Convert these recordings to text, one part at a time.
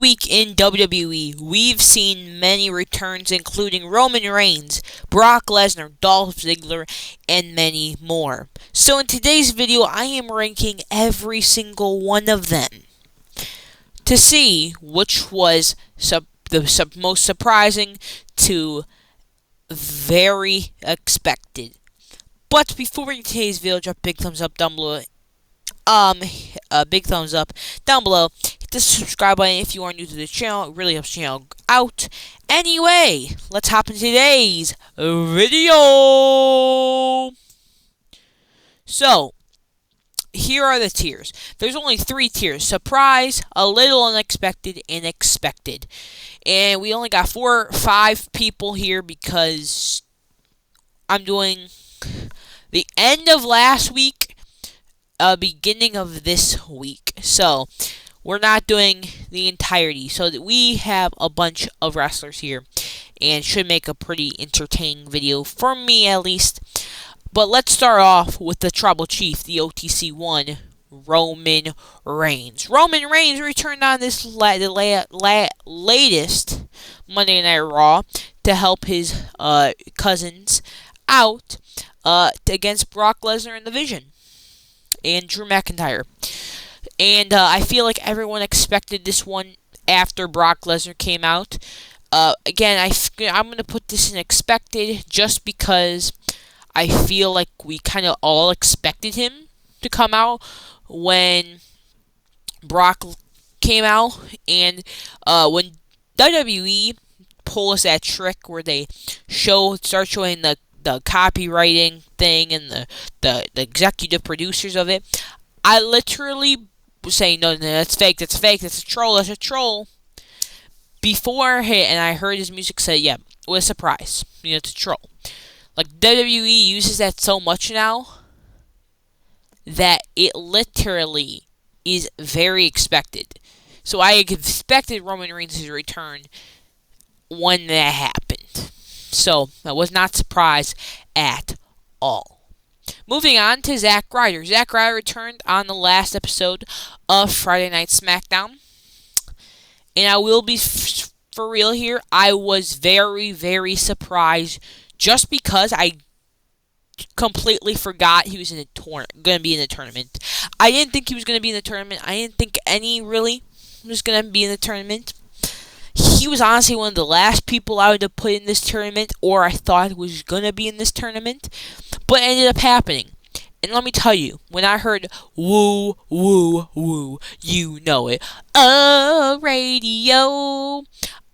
Week in WWE, we've seen many returns, including Roman Reigns, Brock Lesnar, Dolph Ziggler, and many more. So, in today's video, I am ranking every single one of them to see which was the most surprising to very expected. But before we get to today's video, drop a big thumbs up down below. A big thumbs up down below. Hit the subscribe button if you are new to the channel. It really helps the channel out. Anyway, let's hop into today's video. So, here are the tiers. There's only 3 tiers: surprise, a little unexpected, and expected. And we only got 5 people here because I'm doing the end of last week, beginning of this week. So, we're not doing the entirety. So, that we have a bunch of wrestlers here and should make a pretty entertaining video, for me at least. But let's start off with the Tribal Chief, the OTC 1, Roman Reigns. Roman Reigns returned on this latest Monday Night Raw to help his cousins out against Brock Lesnar in the Vision and Drew McIntyre. And I feel like everyone expected this one after Brock Lesnar came out. Again, I'm going to put this in expected just because I feel like we kind of all expected him to come out when Brock came out. And when WWE pull us that trick where they start showing the copywriting thing and the executive producers of it, I literally was saying, no, that's fake, that's fake, that's a troll, that's a troll. Before and I heard his music say, yeah, it was a surprise. It's a troll. Like, WWE uses that so much now that it literally is very expected. So I expected Roman Reigns' return when that happened. So I was not surprised at all. Moving on to Zack Ryder. Zack Ryder returned on the last episode of Friday Night SmackDown. And I will be for real here, I was very, very surprised just because I completely forgot he was going to be in the tournament. I didn't think he was going to be in the tournament. I didn't think any really was going to be in the tournament. He was honestly one of the last people I would have put in this tournament, or I thought was going to be in this tournament, but it ended up happening. And let me tell you, when I heard woo, woo, woo, you know it, radio,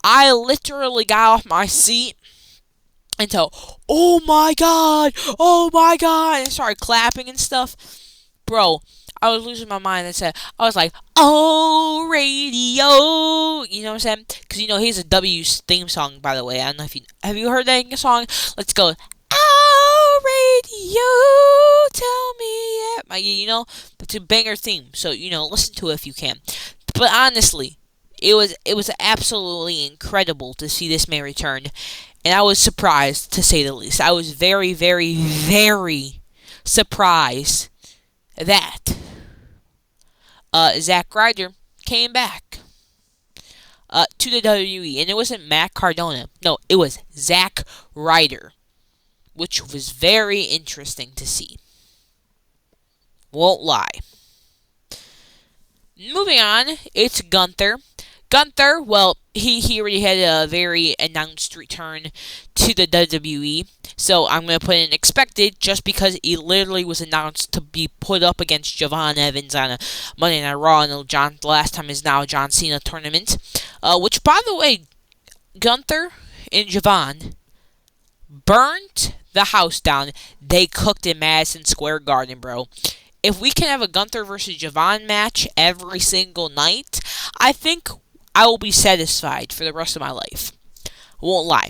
I literally got off my seat and oh my god, and started clapping and stuff. Bro, I was losing my mind. I was like, oh, radio. You know what I'm saying? Because, here's a W's theme song, by the way. I don't know if have you heard that song? Let's go. Oh, radio, tell me. Yeah. It's a banger theme. So, listen to it if you can. But honestly, it was absolutely incredible to see this man return. And I was surprised, to say the least. I was very, very, very surprised that Zack Ryder came back to the WWE. And it wasn't Matt Cardona. No, it was Zack Ryder, which was very interesting to see. Won't lie. Moving on, it's Gunther. Gunther, well, he already had a very announced return to the WWE, so I'm going to put in expected just because he literally was announced to be put up against Javon Evans on a Monday Night Raw, and the last time is now John Cena tournament, which, by the way, Gunther and Javon burnt the house down. They cooked in Madison Square Garden, bro. If we can have a Gunther versus Javon match every single night, I think I will be satisfied for the rest of my life. Won't lie.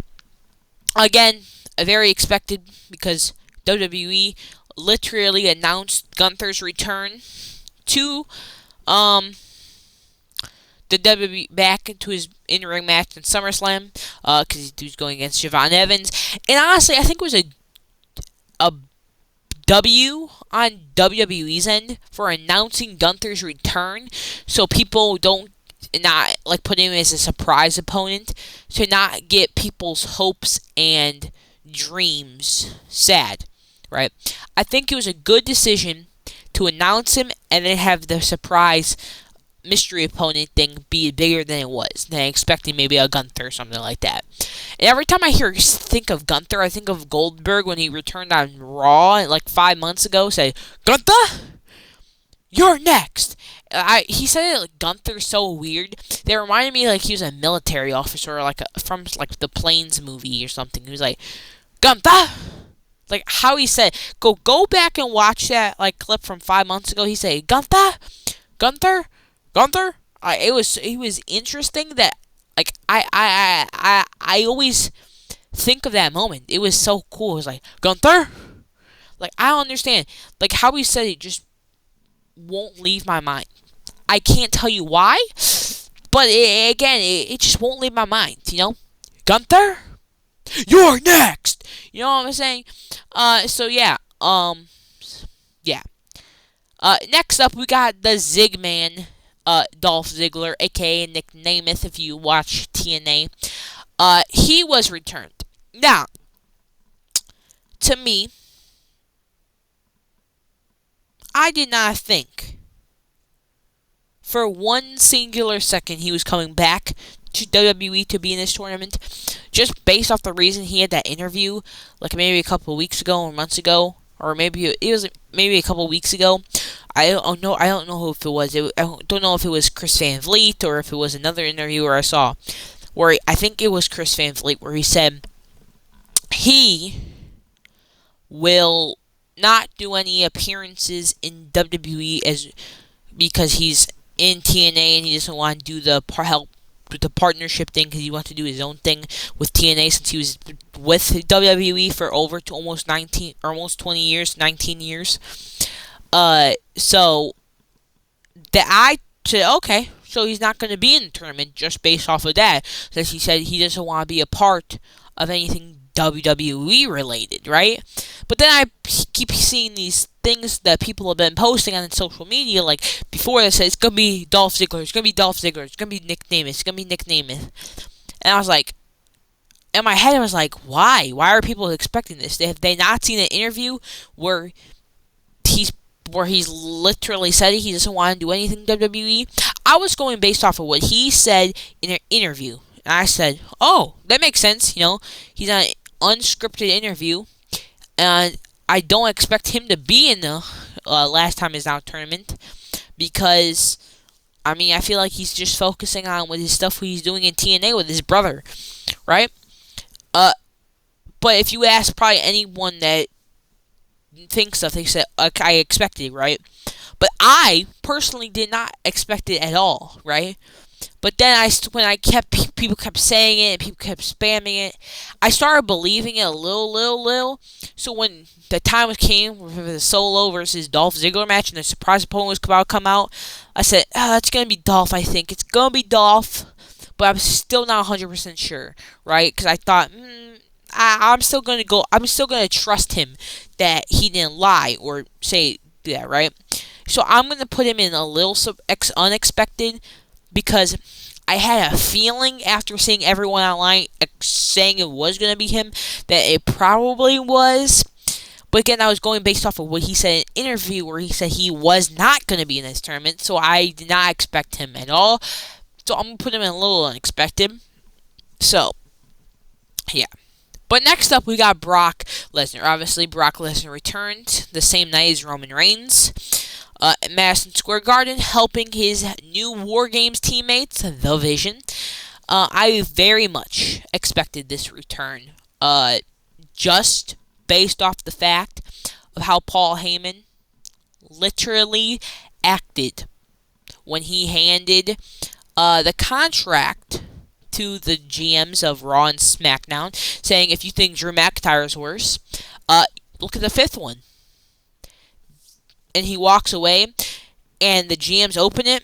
Again, very expected because WWE literally announced Gunther's return to the WWE back into his in-ring match in SummerSlam because he was going against Javon Evans. And honestly, I think it was a W on WWE's end for announcing Gunther's return so people don't not like putting him as a surprise opponent to not get people's hopes and dreams sad, right? I think it was a good decision to announce him and then have the surprise mystery opponent thing be bigger than it was, than expecting maybe a Gunther or something like that. And every time I think of Gunther, I think of Goldberg when he returned on Raw like 5 months ago, say, "Gunther, you're next." He said it like Gunther so weird. They reminded me like he was a military officer, like from like the Planes movie or something. He was like, "Gunther." Like how he said, go back and watch that like clip from 5 months ago. He said, "Gunther, Gunther, Gunther." It was interesting that like I always think of that moment. It was so cool. It was like, "Gunther." Like I don't understand. Like how he said it just won't leave my mind. I can't tell you why, but it just won't leave my mind. Gunther, you're next. You know what I'm saying? So yeah, yeah. Next up we got the Zigman, Dolph Ziggler, aka Nick Nemeth. If you watch TNA, he was returned. Now, to me, I did not think for one singular second he was coming back to WWE to be in this tournament, just based off the reason he had that interview, like maybe a couple of weeks ago or months ago, or maybe it was maybe a couple of weeks ago. I don't know. I don't know if it was. I don't know if it was Chris Van Vliet or if it was another interviewer I saw, where I think it was Chris Van Vliet, where he said he will not do any appearances in WWE as because he's in TNA and he doesn't want to do the help with the partnership thing because he wants to do his own thing with TNA since he was with WWE for over to almost 19 or almost 20 years, 19 years. So that I said, okay, so he's not going to be in the tournament just based off of that, since he said he doesn't want to be a part of anything WWE related, right? But then I keep seeing these things that people have been posting on social media, like before they said it's gonna be Dolph Ziggler, it's gonna be Dolph Ziggler, it's gonna be Nick Nemeth, it's gonna be Nick Nemeth, and I was like, in my head, I was like, why? Why are people expecting this? Have they not seen an interview where he's literally said he doesn't want to do anything WWE? I was going based off of what he said in an interview. And I said, oh, that makes sense. He's on an unscripted interview. And I don't expect him to be in the Last Time Is Out tournament. Because, I mean, I feel like he's just focusing on with his stuff he's doing in TNA with his brother. Right? But if you ask probably anyone that thinks of, they said, I expected it, right? But I personally did not expect it at all, right? But then when people kept saying it, and people kept spamming it, I started believing it a little. So when the time came for the Solo versus Dolph Ziggler match and the surprise opponent was about to come out, I said, it's gonna be Dolph. I think it's gonna be Dolph, but I'm still not 100% sure, right? Because I thought, I'm still gonna trust him that he didn't lie or say that, right? So I'm gonna put him in a little unexpected because I had a feeling after seeing everyone online saying it was gonna be him that it probably was. But again, I was going based off of what he said in an interview where he said he was not gonna be in this tournament, so I did not expect him at all. So I'm gonna put him in a little unexpected. So, yeah. But next up, we got Brock Lesnar. Obviously, Brock Lesnar returned the same night as Roman Reigns at Madison Square Garden, helping his new War Games teammates, The Vision. I very much expected this return, just based off the fact of how Paul Heyman literally acted when he handed the contract to the GMs of Raw and SmackDown, saying if you think Drew McIntyre is worse, look at the fifth one. And he walks away, and the GMs open it,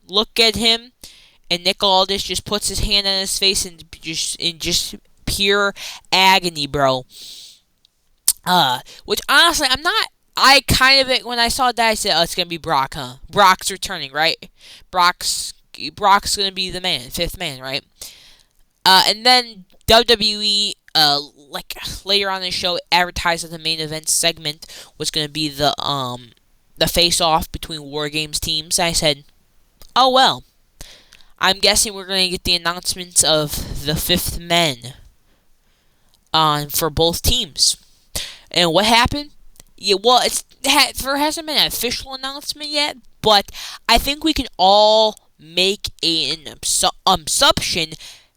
look at him, and Nick Aldis just puts his hand on his face in just pure agony, bro. Which honestly, I'm not. I kind of when I saw that, I said, "Oh, it's gonna be Brock, huh? Brock's returning, right? Brock's Brock's gonna be the man, fifth man, right? And then WWE, like later on in the show, advertised that the main event segment was gonna be the face off between War Games teams. I said, oh well. I'm guessing we're gonna get the announcements of the fifth men for both teams. And what happened? Yeah, well, there hasn't been an official announcement yet, but I think we can all make an assumption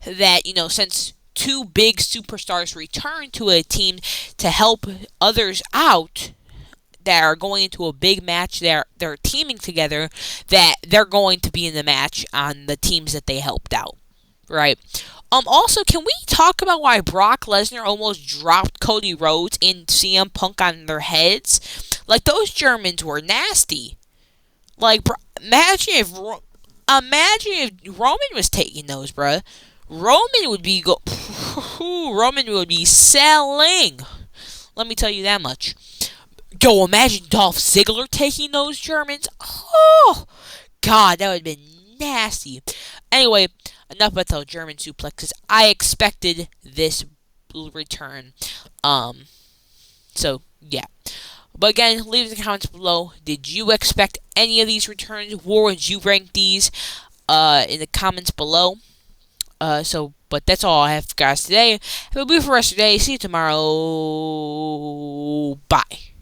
that, since two big superstars return to a team to help others out that are going into a big match, they're teaming together, that they're going to be in the match on the teams that they helped out, right? Also, can we talk about why Brock Lesnar almost dropped Cody Rhodes and CM Punk on their heads? Like, those Germans were nasty. Like, imagine if Roman was taking those, bruh. Roman would be selling. Let me tell you that much. Yo, imagine Dolph Ziggler taking those Germans. Oh, God, that would have been nasty. Anyway, enough about the German suplexes. I expected this return. So, yeah. But again, leave in the comments below. Did you expect any of these returns? Where would you rank these? In the comments below. But that's all I have for guys today. Have a beautiful rest of the day. See you tomorrow. Bye.